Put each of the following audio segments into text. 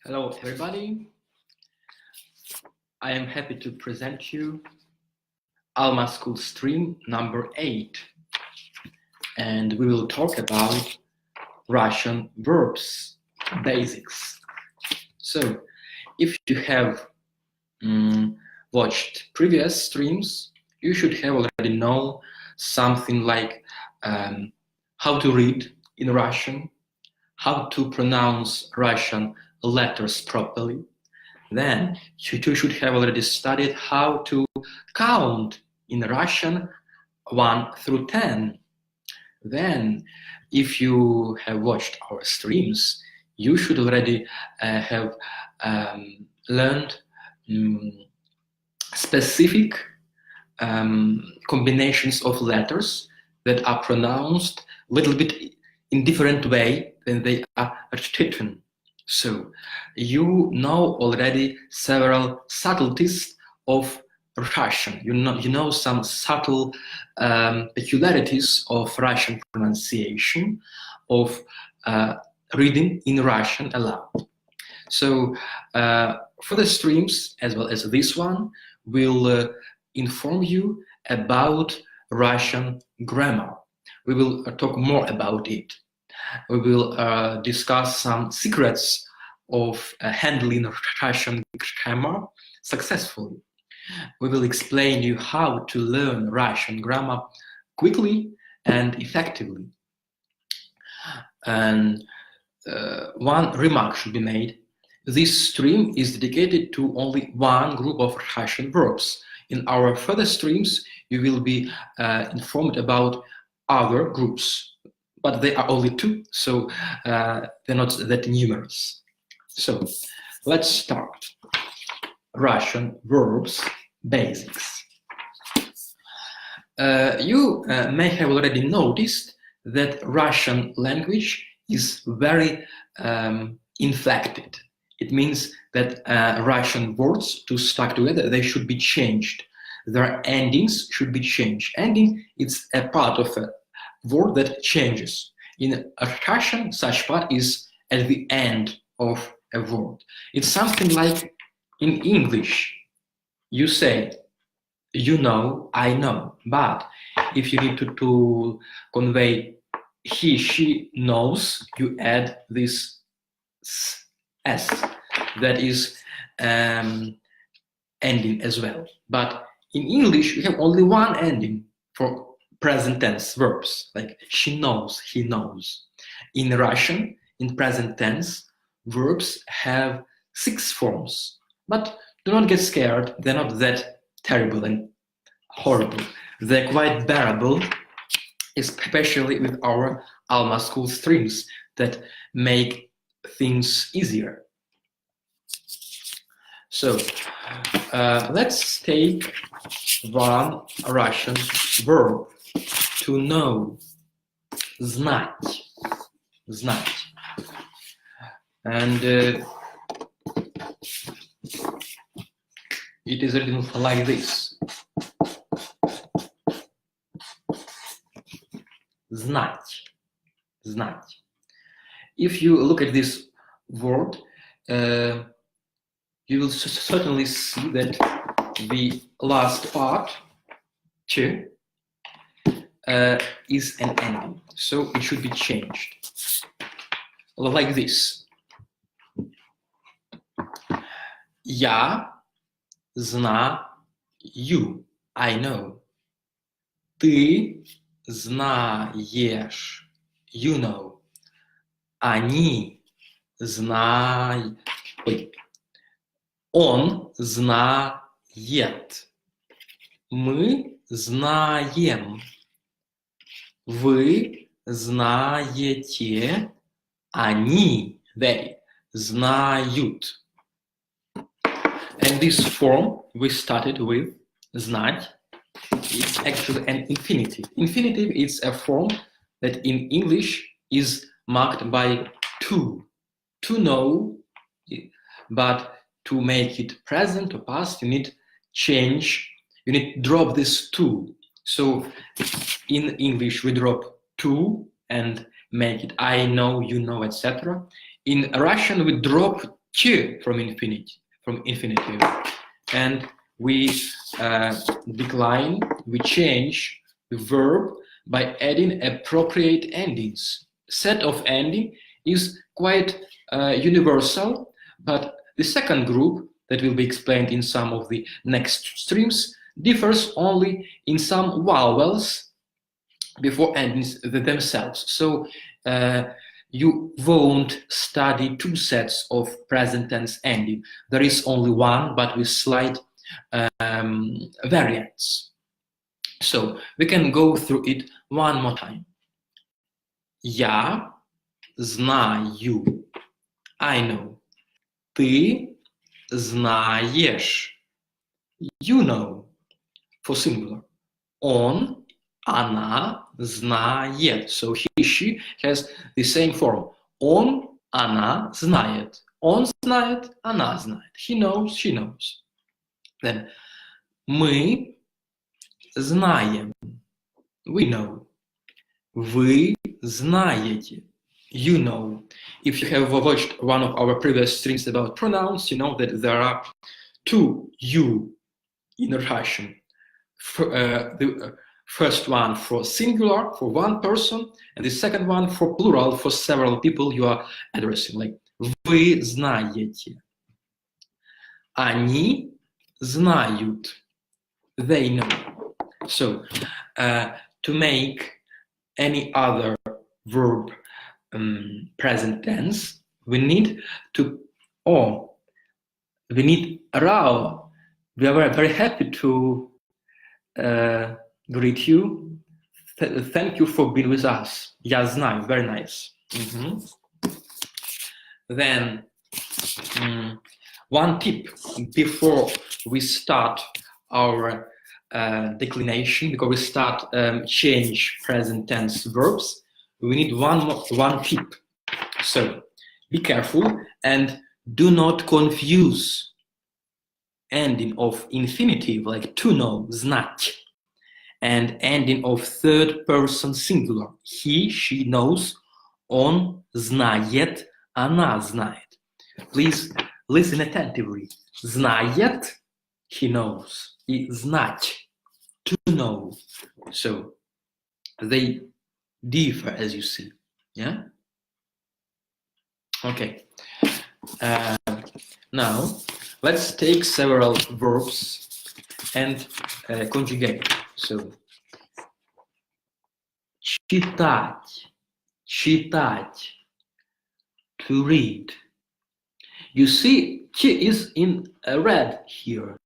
Hello, everybody. I am happy to present you ALMA School stream number 8. And we will talk about Russian verbs, basics. So, if you have watched previous streams, you should have already known something like how to read in Russian, how to pronounce Russian letters properly. Then you should have already studied how to count in Russian 1 through 10. Then, if you have watched our streams, you should already have learned specific combinations of letters that are pronounced a little bit in different way than they are written. So you know already several subtleties of Russian. You know some subtle peculiarities of Russian pronunciation, of reading in Russian aloud. So for the streams, as well as this one, we'll inform you about Russian grammar. We will talk more about it. We will discuss some secrets of handling Russian grammar successfully. We will explain you how to learn Russian grammar quickly and effectively. And one remark should be made. This stream is dedicated to only one group of Russian verbs. In our further streams, you will be informed about other groups, but they are only 2, so they're not that numerous. So let's start. Russian verbs basics. You may have already noticed that Russian language is very inflected. It means that Russian words, to stuck together, they should be changed. Their endings should be changed. Ending is a part of a word that changes. In Russian, such part is at the end of a word. It's something like in English. You say, you know, I know. But if you need to convey he, she knows, you add this S. That is ending as well. But in English, we have only one ending for present tense verbs, like she knows, he knows. In Russian, in present tense, verbs have 6 forms. But do not get scared, they're not that terrible and horrible. They're quite bearable, especially with our ALMA School streams that make things easier. So let's take one Russian verb. To know, знать, знать. And it is written like this. Знать, знать. If you look at this word, you will certainly see that the last part, ch, is an ending, so it should be changed like this. Я знаю, I know. Ты знаешь, you know. Они знают. Он знает. Мы знаем. Вы знаете. Они, they, знают. And this form we started with, знать, it's actually an infinitive. Infinitive is a form that in English is marked by to know, but to make it present or past, you need change, you need to drop this to. So in English, we drop to and make it I know, you know, etc. In Russian, we drop ch from infinitive, and we decline, we change the verb by adding appropriate endings. Set of ending is quite universal, but the second group that will be explained in some of the next streams differs only in some vowels before endings themselves. So you won't study two sets of present tense ending. There is only one, but with slight variants. So we can go through it one more time. Я знаю. I know. Ты знаешь. You know. For singular. Он, она знает. So he, she has the same form. Он, она знает. Он знает, она знает. He knows, she knows. Then мы знаем. We know. Вы знаете. You know. If you have watched one of our previous streams about pronouns, you know that there are two you in Russian. The first one for singular, for one person, and the second one for plural, for several people you are addressing. Like, вы знаете. Они знают. They know. So, to make any other verb present tense, we need to, we need Rao. We are very happy to greet you. Thank you for being with us. Я знаю, very nice. Then, one tip before we start our declination, because we start change present tense verbs, we need one tip. So be careful and do not confuse ending of infinitive like to know, знать, and ending of third person singular, he, she knows, он знает, она знает. Please listen attentively. Знает, he knows. И знать, to know. So they differ, as you see. Yeah? Okay. Now, let's take several verbs and conjugate. So, читать, читать, to read. You see, ch is in red here.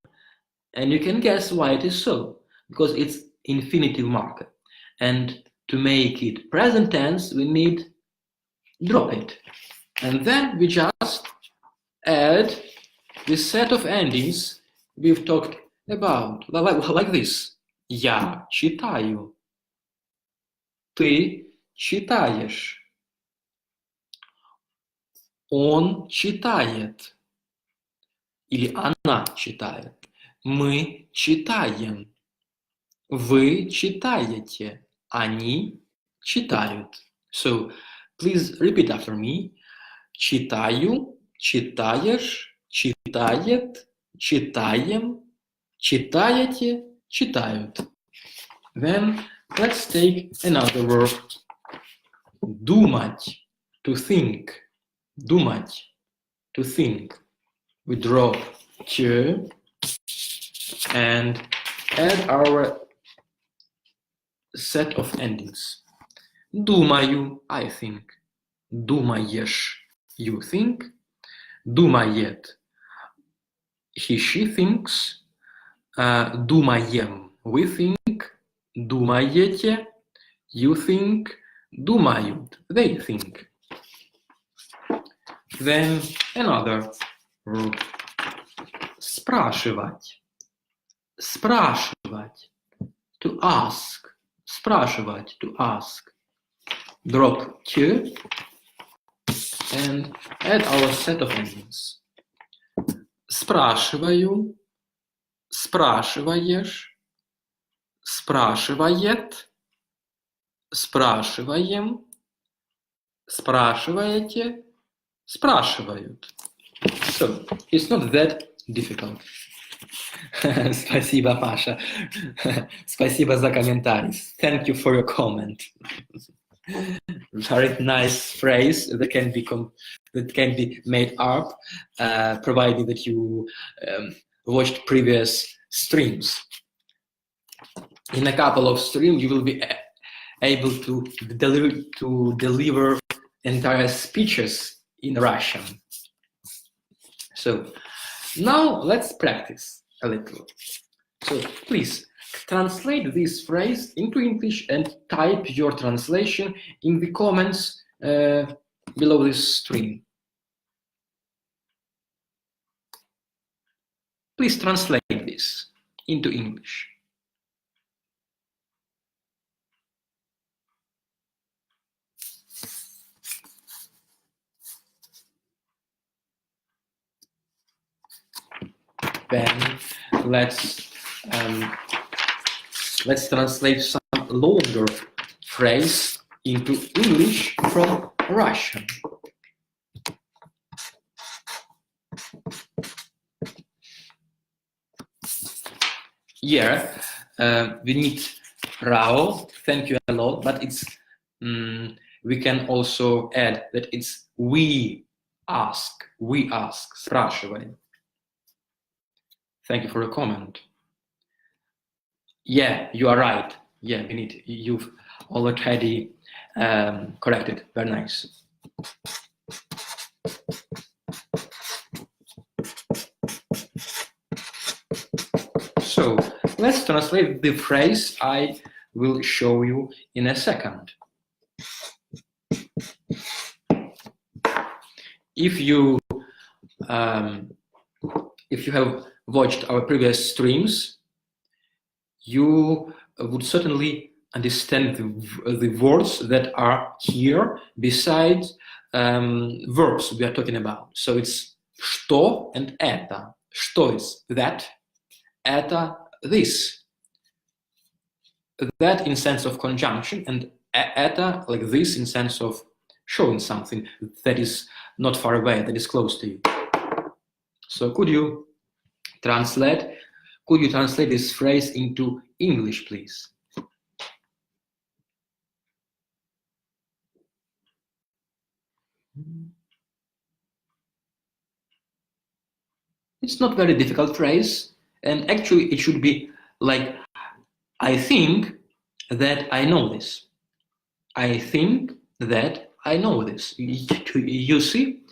And you can guess why it is so, because it's infinitive marker. And to make it present tense, we need drop it. And then we just add this set of endings we've talked about, like this. Я читаю. Ты читаешь. Он читает. Или она читает. Мы читаем. Вы читаете. Они читают. So, please repeat after me. Читаю, читаешь, читает, читаем, читаете, читают. Then, let's take another verb. Думать, to think. Думать, to think. We drop ch and add our set of endings. Думаю, I think. Думаешь, you think. Думает, he, she thinks. Думаем, we think. Думаете, you think. Думают, they think. Then another verb. Спрашивать. Спрашивать. To ask. Спрашивать, to ask. Drop q and add our set of endings. Спрашиваю. Спрашиваешь. Спрашивает. Спрашиваем. Спрашиваете. спрашивают. So, it's not that difficult. Спасибо, Паша. Спасибо за комментарий. Thank you for your comment. Very nice phrase that can be made up, provided that you watched previous streams. In a couple of streams, you will be able to deliver entire speeches in Russian. So now let's practice a little. So please translate this phrase into English and type your translation in the comments below this stream. Please translate this into English. Then let's translate some longer phrase into English from Russian. Here we need RAO, thank you a lot, but it's we can also add that it's we ask, спрашиваем. Thank you for a comment. Yeah, you are right. Yeah, you've already corrected. Very nice. So let's translate the phrase I will show you in a second. If you have watched our previous streams, you would certainly understand the words that are here besides verbs we are talking about. So it's что and это. Что is that, это this. That in sense of conjunction, and это like this in sense of showing something that is not far away, that is close to you. So could you translate this phrase into English, please? It's not very difficult phrase, and actually it should be like, I think that I know this. I think that I know this. You see,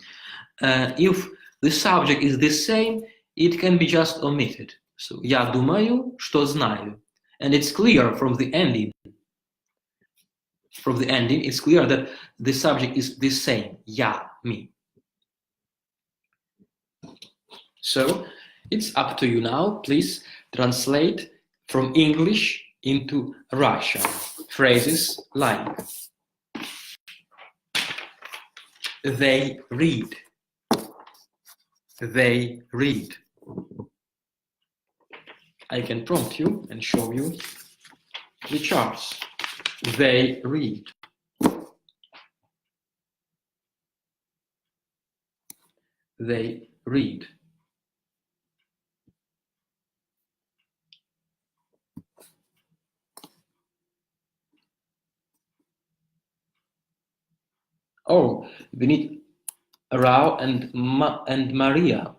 if the subject is the same, it can be just omitted. So, я думаю, что знаю. And it's clear from the ending. From the ending, it's clear that the subject is the same. Я, me. So, it's up to you now. Please translate from English into Russian. Phrases like they read. They read. I can prompt you and show you the charts. They read. They read. Oh, we need Rao and Maria.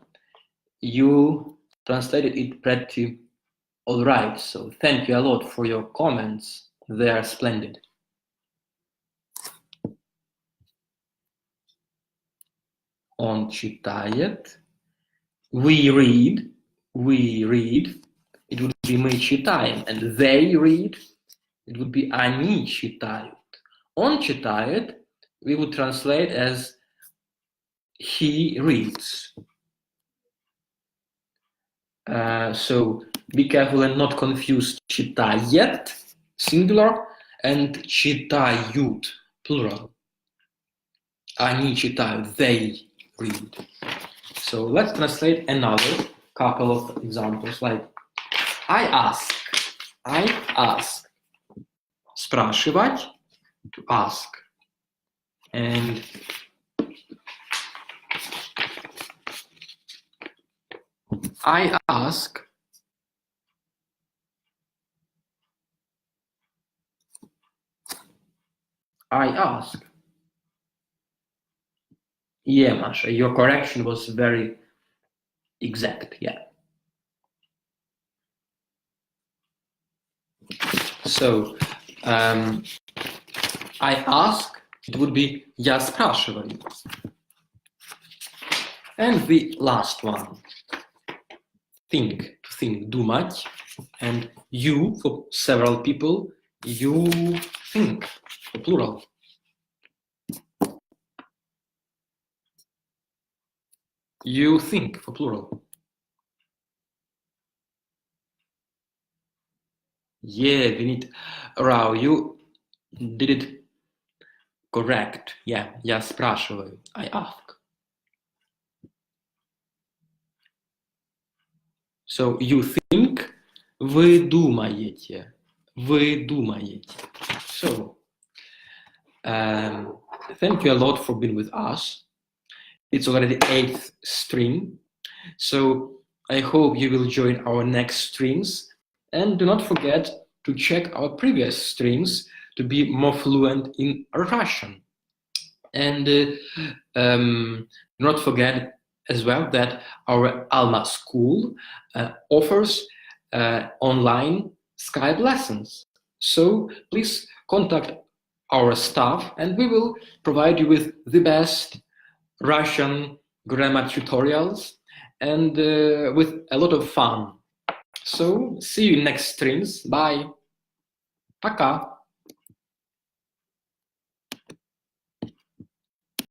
You translated it pretty all right, so thank you a lot for your comments. They are splendid. Он читает. We read. We read. It would be мы читаем. And they read. It would be они читают. Он читает. We would translate as he reads. So be careful and not confuse читает, singular, and читают, plural. Они читают, they read. So let's translate another couple of examples, like I ask. Спрашивать, to ask. And I ask. I ask. Yeah, Masha, your correction was very exact, yeah. So, I ask, it would be я спрашиваю. And the last one, think, to think, думать. And you, for several people, you think, for plural. You think, for plural. Yeah, we need, Rao, you did it correct. Yeah, я спрашиваю, I ask. So, you think, вы думаете. Вы думаете. So, thank you a lot for being with us. It's already the 8th stream. So I hope you will join our next streams. And do not forget to check our previous streams to be more fluent in Russian. And do not forget as well that our ALMA School offers online Skype lessons. So please contact our staff and we will provide you with the best Russian grammar tutorials and with a lot of fun. So see you in next streams. Bye. Пока.